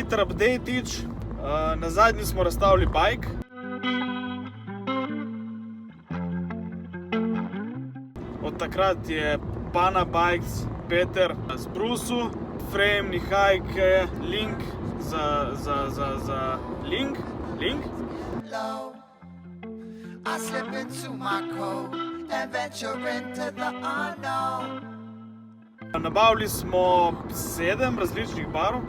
hiter update-ič. Na zadnji smo razstavili bike. Od takrat je Pana Bikes Peter zbrusil. Frame, nihajke, link za link. I slip into my code and venture into the unknown. Nabavili smo 7 različnih barv.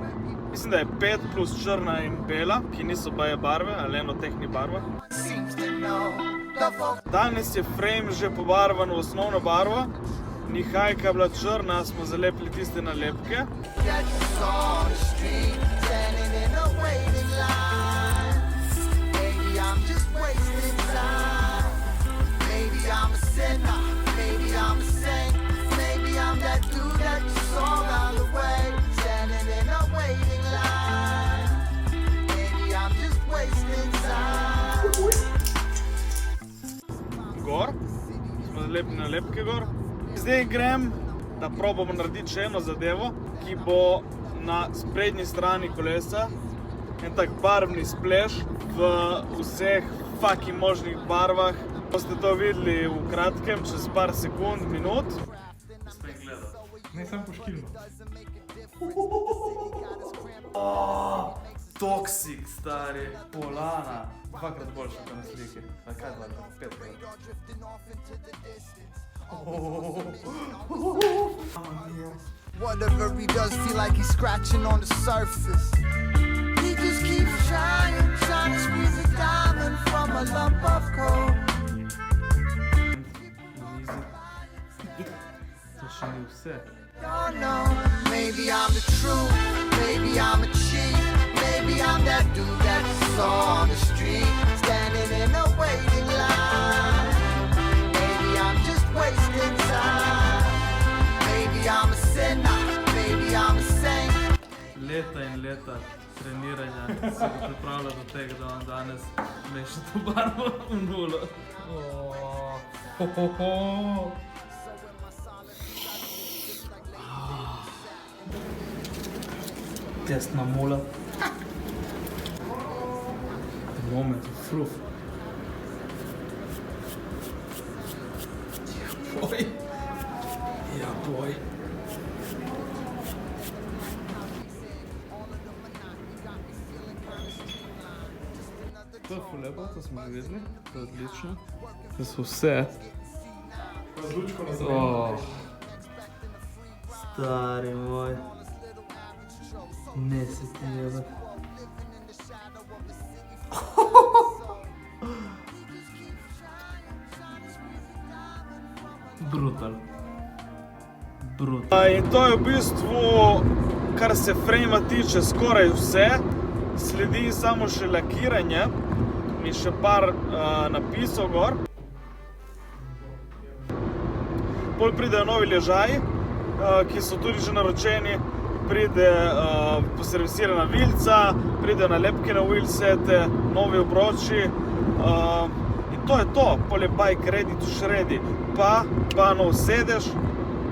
Mislim, da je 5 plus črna in bela, ki niso baje barve, ali eno teh ni barva. Danes je frame že pobarvan v osnovno barvo. Nihajka je bila črna, smo zalepili tiste nalepke. Gor, smo zalepili nalepke gor. Zdaj grem, da probamo narediti še eno zadevo, ki bo na sprednji strani kolesa en tak barvni splash v vseh fucking možnih barvah. Boste to videli v kratkem, čez par sekund, minut. Spet gledal. Ne, samo poškilno. Toxic, stari. Polana. Dvakrat boljša kot na sliki. Kaj dvakrat? 5krat. Whatever he does, feel like he's scratching on the surface. He just keeps trying to squeeze a diamond from a lump of coal. To še ni vse. Don't know, maybe I'm the truth, maybe I'm a cheat, maybe I'm that dude that you saw on the street, standing in a waiting line. Maybe I'm just wasting time, maybe I'm a sinner, maybe I'm a saint. Leta in leta treniranja se pripravlja do tega, da vam danes meša to barvo v nulo. Testna mula. Moment of truth. Boj. Ja, boj. To je ful lepo, to smo že videli, to je odlično. To so vse. Razlučko na zadnje. Stari moj. Ne se ti jebe. Brutal. In to je v bistvu, kar se frame tiče, skoraj vse. Sledi samo še lakiranje in še par napisov gor. Pol pridejo novi ležaji, ki so tudi že naročeni. Pride poservisirana vilca, pridejo nalepke na wheelsete, novi obroči. In to je to, pol je bike ready to shreddy. Pa nov sedež,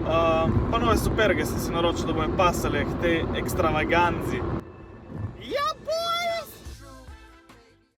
pa nove superge sem si naročil, da bojo pasale k tej ekstravaganzi.